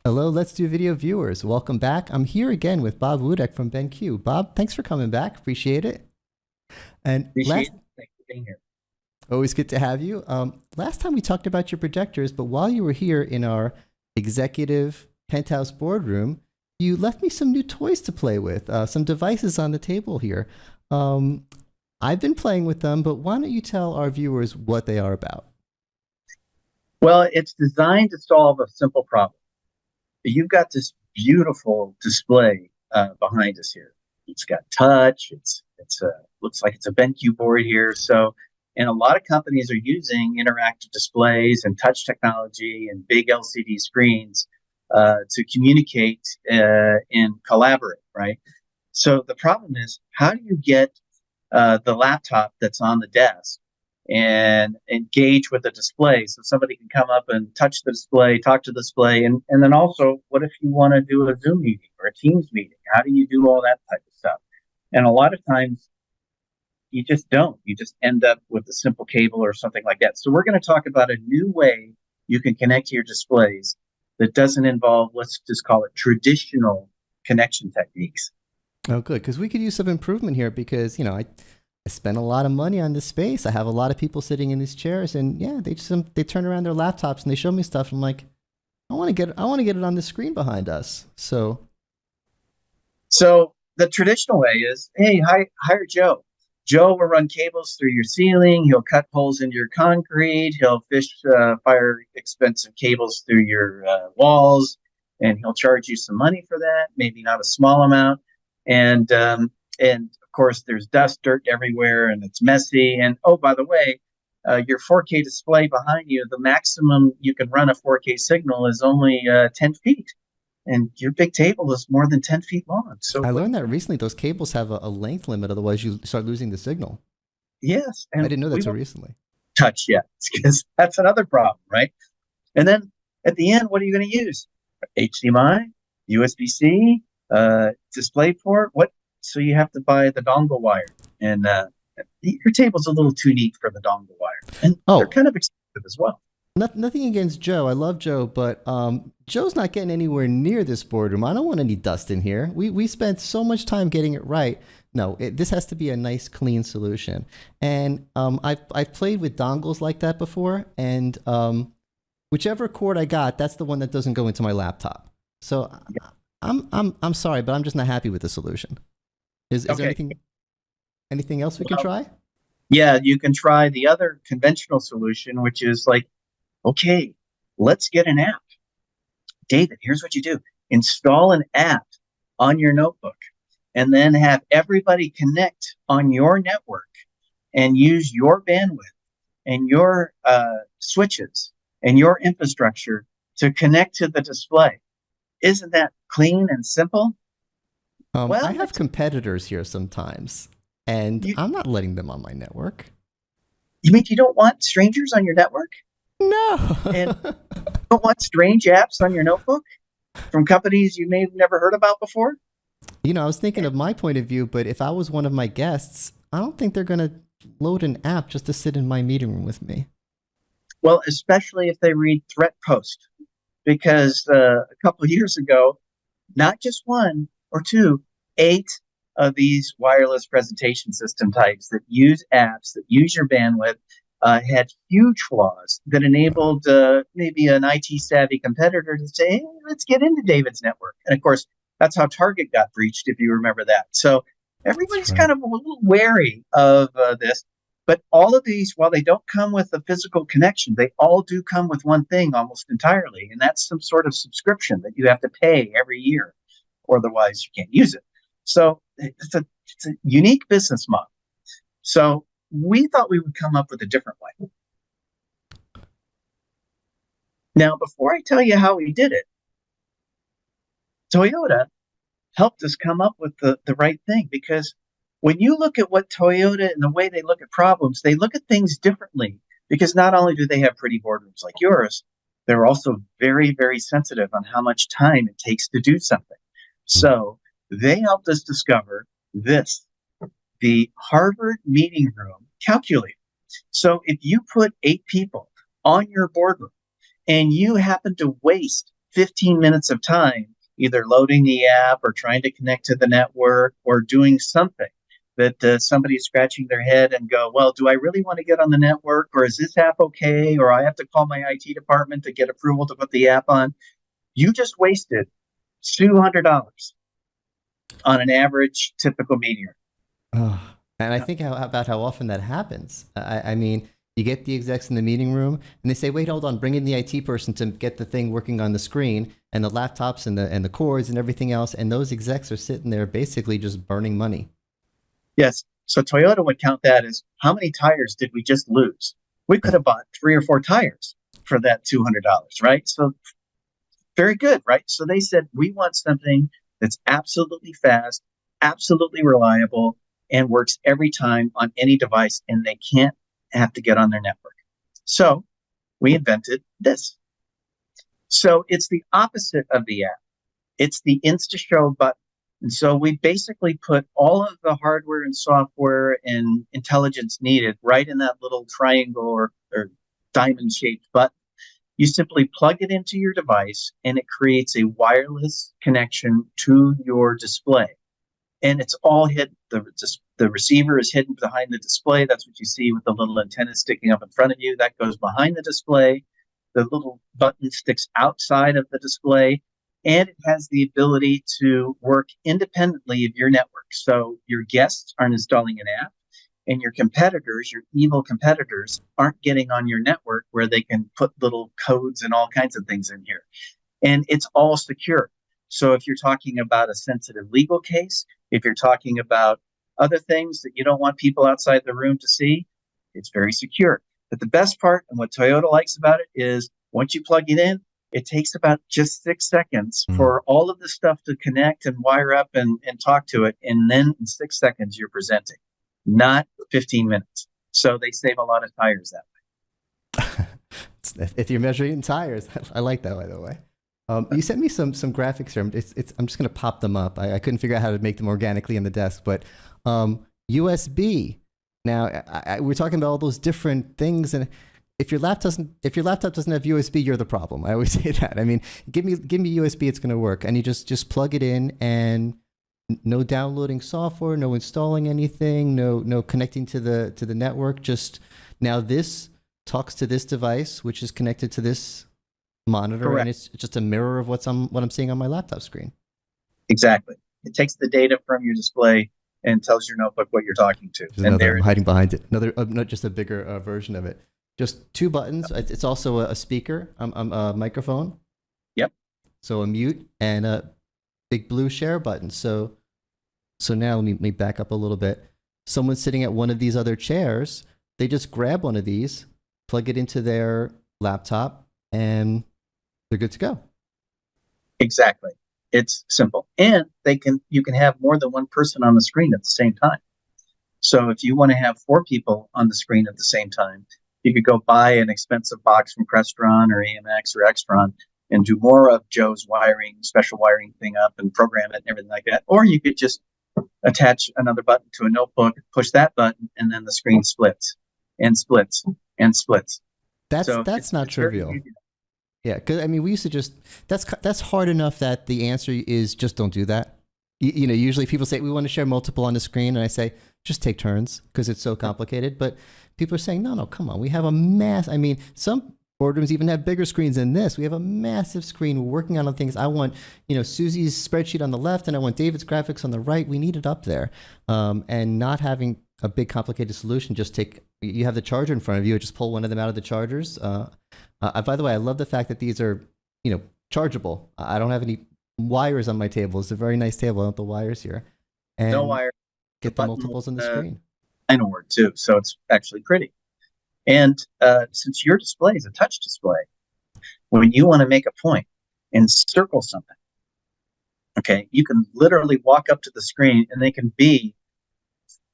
Hello, Let's Do Video viewers. Welcome back. I'm here again with Bob Wudeck from BenQ. Bob, thanks for coming back. Appreciate it. And Appreciate it. Thanks for being here. always good to have you. Last time we talked about your projectors, but while you were here in our executive penthouse boardroom, you left me some new toys to play with, some devices on the table here. I've been playing with them, but why don't you tell our viewers what they are about? Well, it's designed to solve a simple problem. You've got this beautiful display behind us here. It's got touch. It's looks like it's a BenQ board here. So, and a lot of companies are using interactive displays and touch technology and big LCD screens to communicate and collaborate, right? So the problem is, how do you get the laptop that's on the desk and engage with the display so somebody can come up and touch the display, talk to the display, and then also, what if you want to do a Zoom meeting or a Teams meeting? How do you do all that type of stuff? And a lot of times you just don't. You just end up with a simple cable or something like that. So we're going to talk about a new way you can connect to your displays that doesn't involve, let's just call it, traditional connection techniques. Oh, good, because we could use some improvement here because, I spent a lot of money on this space. I have a lot of people sitting in these chairs, and yeah, they turn around their laptops and they show me stuff. I'm like, I want to get it on the screen behind us. So the traditional way is, hey, hire Joe. Joe will run cables through your ceiling. He'll cut holes in your concrete. He'll fire expensive cables through your walls, and he'll charge you some money for that. Maybe not a small amount, and of course, there's dust, dirt everywhere, and it's messy. And oh, by the way, your 4K display behind you, the maximum you can run a 4K signal is only 10 feet. And your big table is more than 10 feet long. So I learned that recently. Those cables have a length limit, otherwise you start losing the signal. Yes. I And didn't know we that so won't recently. touch yet because that's another problem, right? And then at the end, what are you going to use? HDMI, USB-C, DisplayPort? What? So you have to buy the dongle wire. And your table's a little too neat for the dongle wire. And they're Oh, kind of expensive as well. nothing against Joe. I love Joe, but Joe's not getting anywhere near this boardroom. I don't want any dust in here. We spent so much time getting it right. No, this has to be a nice, clean solution. And I've played with dongles like that before, and whichever cord I got, that's the one that doesn't go into my laptop. So I'm sorry, but I'm just not happy with the solution. Is there Okay. anything else we can Well, try? yeah, you can try the other conventional solution, which is like, okay, let's get an app. David, here's what you do. Install an app on your notebook and then have everybody connect on your network and use your bandwidth and your switches and your infrastructure to connect to the display. Isn't that clean and simple? I Well, have competitors here sometimes, and you, I'm not letting them on my network. you mean you don't want strangers on your network No. and don't want strange apps on your notebook from companies you may have never heard about before? I was thinking of my point of view, but if I was one of my guests, I don't think they're going to load an app just to sit in my meeting room with me. Well, especially if they read threat post, because a couple of years ago, not just one or two, 8 of these wireless presentation system types that use apps, that use your bandwidth, had huge flaws that enabled maybe an IT savvy competitor to say, hey, let's get into David's network. And of course, that's how Target got breached, if you remember that. So That's everybody's right. kind of a little wary of this. But all of these, while they don't come with a physical connection, they all do come with one thing almost entirely, and that's some sort of subscription that you have to pay every year, or otherwise you can't use it. So it's a unique business model. So we thought we would come up with a different way. Now, before I tell you how we did it, Toyota helped us come up with the right thing, because when you look at what Toyota and the way they look at problems, they look at things differently, because not only do they have pretty boardrooms like yours, they're also very, very sensitive on how much time it takes to do something. So they helped us discover this, the Harvard Meeting Room Calculator. So if you put 8 people on your boardroom and you happen to waste 15 minutes of time either loading the app or trying to connect to the network or doing something that somebody's scratching their head and go, well, do I really want to get on the network, or is this app okay, or I have to call my IT department to get approval to put the app on. You just wasted $200 on an average typical meeting room. Oh, and I think about how often that happens. I mean, you get the execs in the meeting room and they say, wait, hold on, bring in the IT person to get the thing working on the screen and the laptops and the cords and everything else. And those execs are sitting there basically just burning money. Yes. So Toyota would count that as how many tires did we just lose? We could have bought 3 or 4 tires for that $200, right? So very good, right? So they said, we want something that's absolutely fast, absolutely reliable, and works every time on any device, and they can't have to get on their network. So we invented this. So it's the opposite of the app. It's the InstaShow button. And so we basically put all of the hardware and software and intelligence needed right in that little triangle or diamond-shaped button. You simply plug it into your device, and it creates a wireless connection to your display. And it's all hidden. The receiver is hidden behind the display. That's what you see with the little antenna sticking up in front of you. That goes behind the display. The little button sticks outside of the display, and it has the ability to work independently of your network. So your guests aren't installing an app, and your competitors, your evil competitors, aren't getting on your network where they can put little codes and all kinds of things in here. And it's all secure. So if you're talking about a sensitive legal case, if you're talking about other things that you don't want people outside the room to see, it's very secure. But the best part, and what Toyota likes about it, is once you plug it in, it takes about just 6 seconds for all of the stuff to connect and wire up and talk to it. And then in 6 seconds, you're presenting, not 15 minutes. So they save a lot of tires that way. If you're measuring in tires, I like that, by the way. You sent me some graphics here. I'm just going to pop them up. I couldn't figure out how to make them organically in the desk, but USB. Now we're talking about all those different things, and if your laptop doesn't have USB, you're the problem. I always say that. I mean, give me USB, it's going to work, and you just plug it in, and no downloading software, no installing anything, no connecting to the network. Just now this talks to this device, which is connected to this monitor. Correct. And it's just a mirror of what I'm seeing on my laptop screen. Exactly. It takes the data from your display and tells your notebook what you're talking to. There's another hiding behind it. Another, not just a bigger version of it. Just 2 buttons. It's also a speaker, a microphone. Yep. So a mute and a big blue share button. So now let me back up a little bit. Someone's sitting at one of these other chairs. They just grab one of these, plug it into their laptop, and they're good to go. Exactly. It's simple. And you can have more than one person on the screen at the same time. So if you want to have 4 people on the screen at the same time, you could go buy an expensive box from Crestron or AMX or Extron and do more of Joe's special wiring thing up and program it and everything like that. Or you could just attach another button to a notebook, push that button, and then the screen splits and splits and splits. That's not trivial. Yeah, because I mean, we used to that's hard enough that the answer is just don't do that. You know, usually people say we want to share multiple on the screen, and I say just take turns because it's so complicated. But people are saying no, come on, we have a I mean, some boardrooms even have bigger screens than this. We have a massive screen. We're working on things. I want, Susie's spreadsheet on the left, and I want David's graphics on the right. We need it up there, and not having a big complicated solution. You have the charger in front of you. Just pull one of them out of the chargers. By the way, I love the fact that these are, chargeable. I don't have any wires on my table. It's a very nice table. I don't have the wires here. And no wire. Get the multiples on the screen. Final word too, so it's actually pretty. And since your display is a touch display, when you want to make a point and circle something, okay, you can literally walk up to the screen and they can be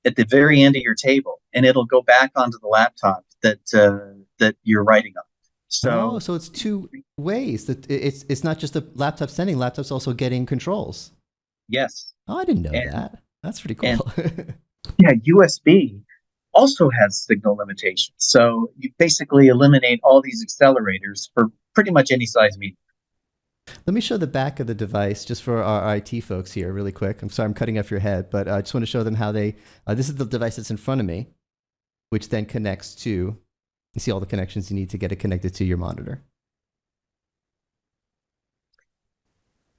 at the very end of your table, and it'll go back onto the laptop that you're writing on. So it's 2 ways. That it's not just the laptop sending. Laptop's also getting controls. Yes. Oh, I didn't know that. That's pretty cool. Yeah, USB also has signal limitations. So you basically eliminate all these accelerators for pretty much any size media. Let me show the back of the device just for our IT folks here really quick. I'm sorry I'm cutting off your head, but I just want to show them how they, this is the device that's in front of me, which then connects to, you see all the connections you need to get it connected to your monitor.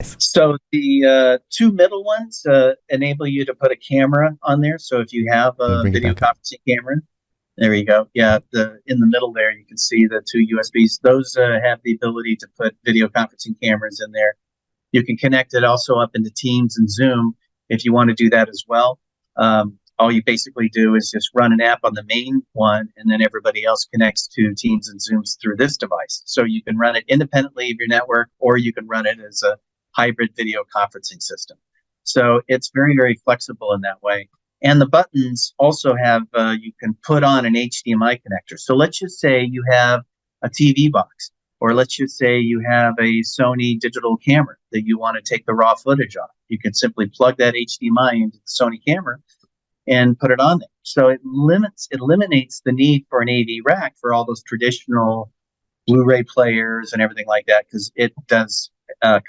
So the two middle ones enable you to put a camera on there. So if you have a video conferencing camera, there you go. Yeah, in the middle there, you can see the two USBs. Those have the ability to put video conferencing cameras in there. You can connect it also up into Teams and Zoom if you want to do that as well. All you basically do is just run an app on the main one, and then everybody else connects to Teams and Zooms through this device. So you can run it independently of your network, or you can run it as a hybrid video conferencing system. So it's very, very flexible in that way. And the buttons also have, you can put on an HDMI connector. So let's just say you have a TV box, or let's just say you have a Sony digital camera that you want to take the raw footage off. You can simply plug that HDMI into the Sony camera and put it on there. So it eliminates the need for an AV rack for all those traditional Blu-ray players and everything like that, because it does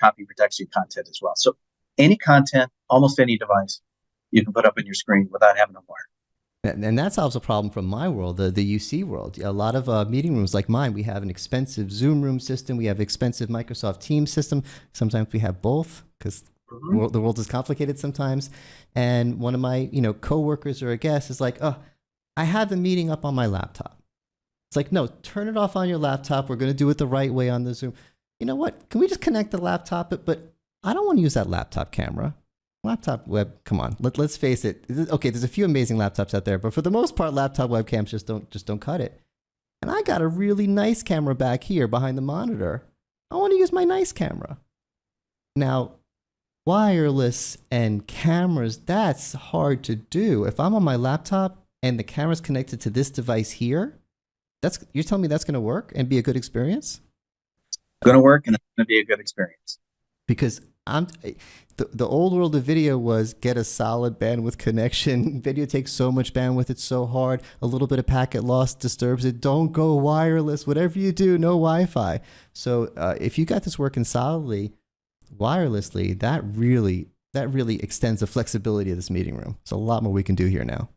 copy protection content as well. So any content, almost any device, you can put up on your screen without having a wire. And that solves a problem from my world, the UC world. A lot of meeting rooms like mine, we have an expensive Zoom room system. We have expensive Microsoft Teams system. Sometimes we have both because the world is complicated sometimes. And one of my coworkers or a guest is like, oh, I have the meeting up on my laptop. It's like, no, turn it off on your laptop. We're going to do it the right way on the Zoom. You know what? Can we just connect the laptop? But I don't want to use that laptop camera. Laptop web, come on. Let's face it. Okay, there's a few amazing laptops out there, but for the most part, laptop webcams just don't cut it. And I got a really nice camera back here behind the monitor. I want to use my nice camera. Now, wireless and cameras, that's hard to do. If I'm on my laptop and the camera's connected to this device here, you're telling me that's going to work and be a good experience? Going to work, and it's going to be a good experience. Because the old world of video was get a solid bandwidth connection. Video takes so much bandwidth, it's so hard. A little bit of packet loss disturbs it. Don't go wireless. Whatever you do, no Wi-Fi. So if you got this working solidly, wirelessly, that really extends the flexibility of this meeting room. There's a lot more we can do here now.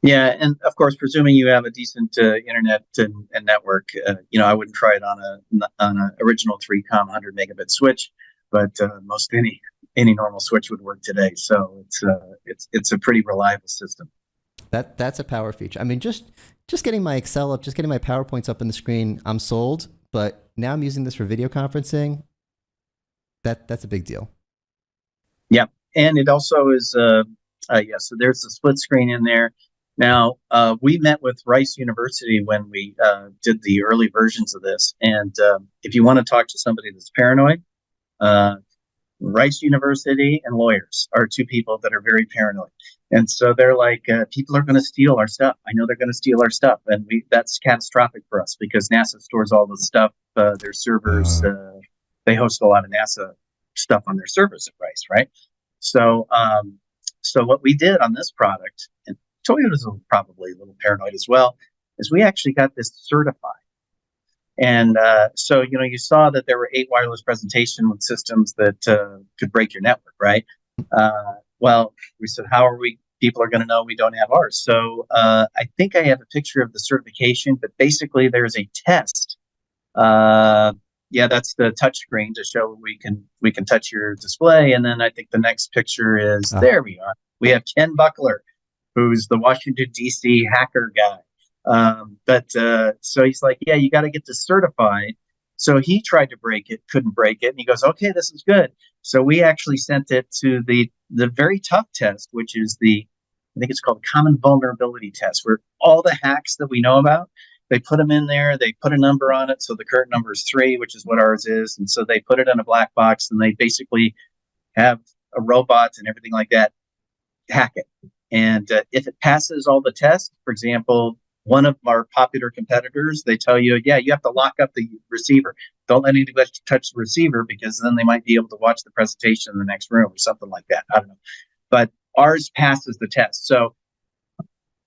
Yeah, and of course, presuming you have a decent internet and network, I wouldn't try it on a original 3Com 100 megabit switch, but most any normal switch would work today. So it's a pretty reliable system. That's a power feature. I mean, just getting my Excel up, just getting my PowerPoints up on the screen, I'm sold. But now I'm using this for video conferencing. That's a big deal. Yeah, and it also is so there's a split screen in there. Now, we met with Rice University when we did the early versions of this. And if you want to talk to somebody that's paranoid, Rice University and lawyers are two people that are very paranoid. And so they're like, people are going to steal our stuff. I know they're going to steal our stuff. And that's catastrophic for us because NASA stores all the stuff, their servers, they host a lot of NASA stuff on their servers at Rice, right? So, so what we did on this product, and Toyota's probably a little paranoid as well, is we actually got this certified. And so, you saw that there were 8 wireless presentation systems that could break your network, right? Well, we said, people are going to know we don't have ours. So I think I have a picture of the certification, but basically there's a test. That's the touch screen to show we can touch your display. And then I think the next picture is, there we are. We have Ken Buckler, who's the Washington, D.C. hacker guy. So he's like, yeah, you got to get this certified. So he tried to break it, couldn't break it. And he goes, okay, this is good. So we actually sent it to the very tough test, which is I think it's called common vulnerability test, where all the hacks that we know about, they put them in there, they put a number on it. So the current number is 3, which is what ours is. And so they put it in a black box and they basically have a robot and everything like that hack it. And if it passes all the tests, for example, one of our popular competitors, they tell you, yeah, you have to lock up the receiver. Don't let anybody touch the receiver because then they might be able to watch the presentation in the next room or something like that. I don't know. But ours passes the test. So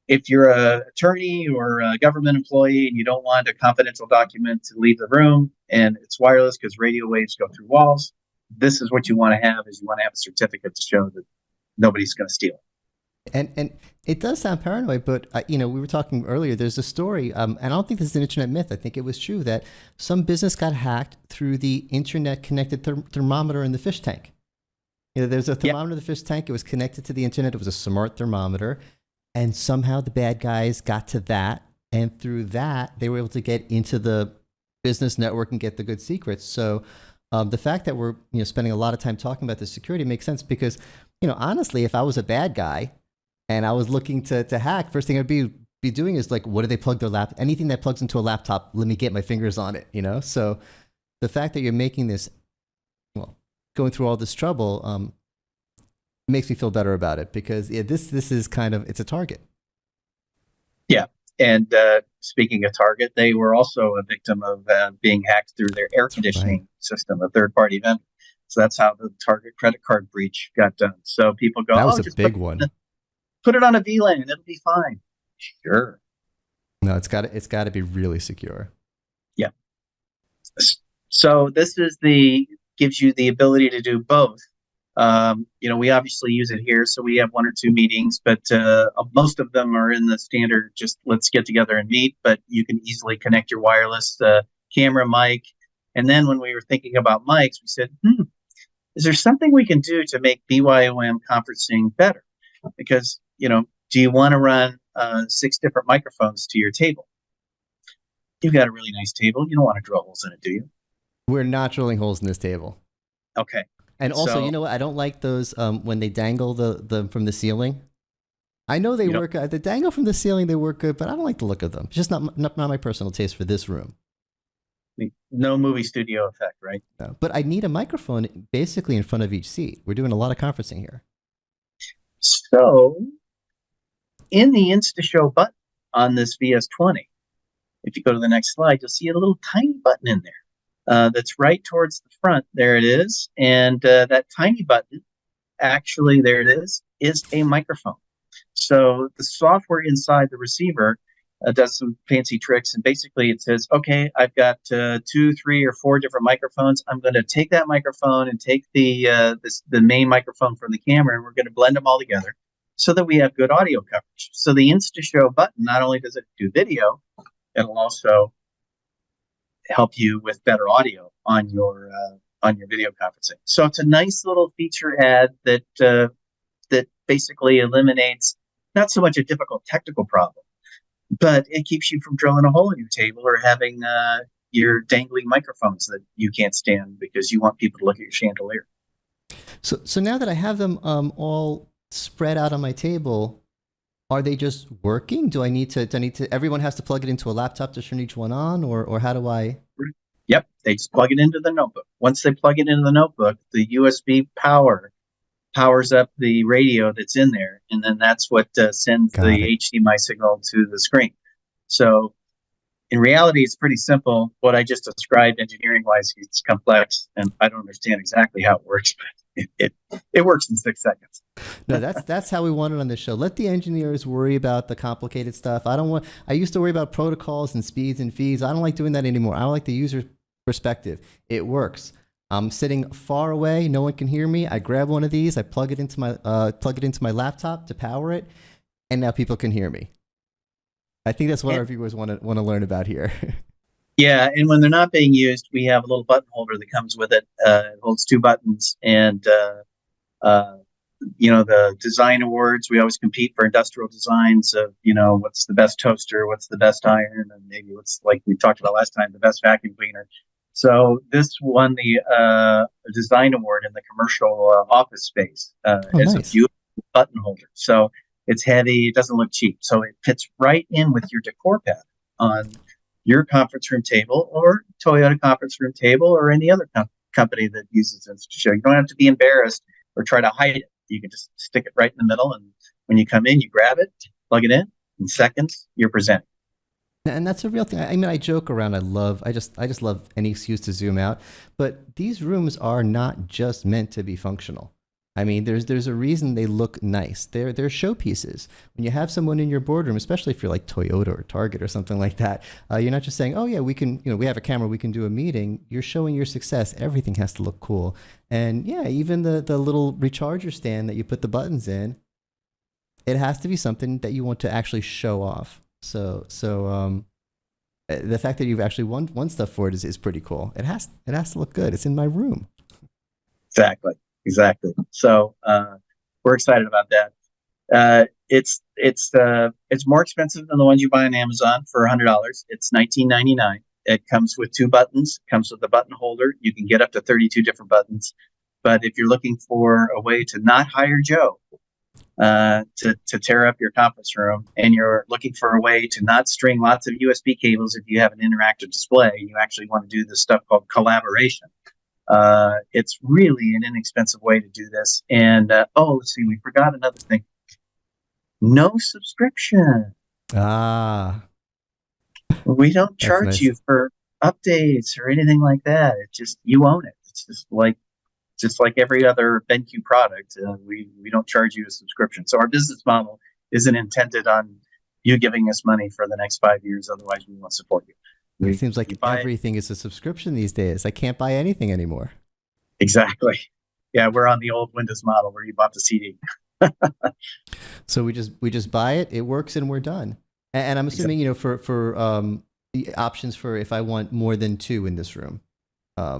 if you're an attorney or a government employee and you don't want a confidential document to leave the room and it's wireless because radio waves go through walls, this is what you want to have, is you want to have a certificate to show that nobody's going to steal it. And it does sound paranoid, but we were talking earlier. There's a story, and I don't think this is an internet myth. I think it was true that some business got hacked through the internet-connected thermometer in the fish tank. There's a thermometer in the fish tank. It was connected to the internet. It was a smart thermometer, and somehow the bad guys got to that, and through that they were able to get into the business network and get the good secrets. So the fact that we're spending a lot of time talking about the security makes sense because honestly, if I was a bad guy and I was looking to hack, first thing I'd be doing is like, what do they plug their laptop? Anything that plugs into a laptop, let me get my fingers on it, So the fact that you're making this, going through all this trouble, makes me feel better about it because this is kind of, it's a target. Yeah. And speaking of Target, they were also a victim of being hacked through their air conditioning system, a third-party vendor. So that's how the Target credit card breach got done. So people go, that was a big one. Put it on a VLAN, it'll be fine. Sure. No, it's got to be really secure. Yeah. So this gives you the ability to do both. We obviously use it here, so we have 1 or 2 meetings, but most of them are in the standard, just let's get together and meet, but you can easily connect your wireless camera, mic. And then when we were thinking about mics, we said, is there something we can do to make BYOM conferencing better? Because, do you want to run 6 different microphones to your table? You've got a really nice table. You don't want to drill holes in it, do you? We're not drilling holes in this table. Okay. And also, you know what? I don't like those when they dangle the from the ceiling. I know they work. The dangle from the ceiling, they work good, but I don't like the look of them. It's just not my personal taste for this room. No movie studio effect, right? No. But I need a microphone basically in front of each seat. We're doing a lot of conferencing here. So, in the InstaShow button on this VS20, if you go to the next slide, you'll see a little tiny button in there. That's right towards the front. There it is. And that tiny button, actually, there it is a microphone. So the software inside the receiver does some fancy tricks. And basically it says, okay, I've got 2, 3, or 4 different microphones. I'm going to take that microphone and take the main microphone from the camera, and we're going to blend them all together so that we have good audio coverage. So the InstaShow button, not only does it do video, it'll also help you with better audio on your video conferencing. So it's a nice little feature add that basically eliminates not so much a difficult technical problem, but it keeps you from drilling a hole in your table or having your dangling microphones that you can't stand because you want people to look at your chandelier. So now that I have them all spread out on my table, are they just working? Do I need to, everyone has to plug it into a laptop to turn each one on, or how do I? Yep, they just plug it into the notebook. Once they plug it into the notebook, the USB powers up the radio that's in there, and then that's what sends the HDMI signal to the screen. So in reality, it's pretty simple. What I just described engineering-wise, it's complex, and I don't understand exactly how it works, but it works in 6 seconds. No, that's how we want it on this show. Let the engineers worry about the complicated stuff. I used to worry about protocols and speeds and feeds. I don't like doing that anymore. I like the user perspective. It works. I'm sitting far away. No one can hear me. I grab one of these. I plug it into my laptop to power it, and now people can hear me. I think that's what our viewers want to learn about here. Yeah, and when they're not being used, we have a little button holder that comes with it. It holds 2 buttons, and the design awards, we always compete for industrial designs of what's the best toaster, what's the best iron, and maybe what's, like we talked about last time, the best vacuum cleaner. So this won the design award in the commercial office space as nice. A beautiful button holder. So it's heavy, it doesn't look cheap. So it fits right in with your decor pad on your conference room table or Toyota conference room table or any other company that uses InstaShow. You don't have to be embarrassed or try to hide it. You can just stick it right in the middle, and when you come in, you grab it, plug it in seconds, you're presenting. And that's a real thing. I mean, I joke around. I just love any excuse to zoom out. But these rooms are not just meant to be functional. I mean, there's a reason they look nice. They're showpieces. When you have someone in your boardroom, especially if you're like Toyota or Target or something like that, you're not just saying, "Oh yeah, we can, we have a camera, we can do a meeting." You're showing your success. Everything has to look cool. And yeah, even the little recharger stand that you put the buttons in, it has to be something that you want to actually show off. So the fact that you've actually won stuff for it is pretty cool. It has to look good. It's in my room. Exactly. So we're excited about that. It's more expensive than the ones you buy on Amazon for $100. It's $19.99. It comes with 2 buttons. It comes with a button holder. You can get up to 32 different buttons. But if you're looking for a way to not hire Joe to tear up your conference room, and you're looking for a way to not string lots of USB cables if you have an interactive display, you actually want to do this stuff called collaboration. It's really an inexpensive way to do this. And let's see, we forgot another thing. No subscription. Ah, We don't that's charge nice. you for updates or anything like that. It's just you own it. It's just like every other BenQ product. We don't charge you a subscription. So our business model isn't intended on you giving us money for the next 5 years. Otherwise, we won't support you. It seems You like buy it. everything is a subscription these days. I can't buy anything anymore. Exactly. Yeah, we're on the old Windows model where you bought the CD. So we just buy it. It works, and we're done. And I'm assuming for the options for if I want more than 2 in this room. Yeah.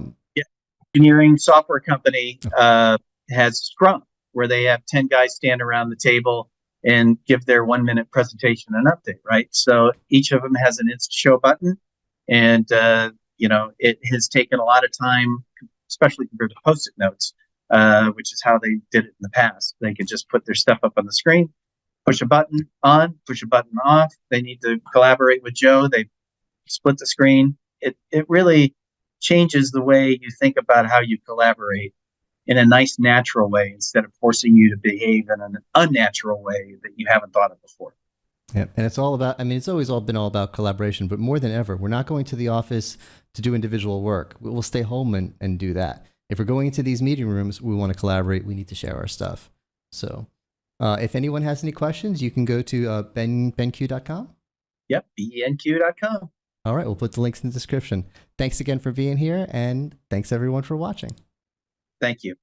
Engineering software company has Scrum, where they have 10 guys stand around the table and give their 1-minute presentation and update, right? So each of them has an InstaShow button, and it has taken a lot of time, especially compared to Post-it notes, which is how they did it in the past. They could just put their stuff up on the screen, push a button on, push a button off. They need to collaborate with Joe. They split the screen. It really changes the way you think about how you collaborate in a nice, natural way, instead of forcing you to behave in an unnatural way that you haven't thought of before. Yeah, and it's all about. I mean, it's always all been all about collaboration, but more than ever, we're not going to the office to do individual work. We'll stay home and do that. If we're going into these meeting rooms, we want to collaborate. We need to share our stuff. So, if anyone has any questions, you can go to benq.com. Yep, benq.com. All right, we'll put the links in the description. Thanks again for being here, and thanks everyone for watching. Thank you.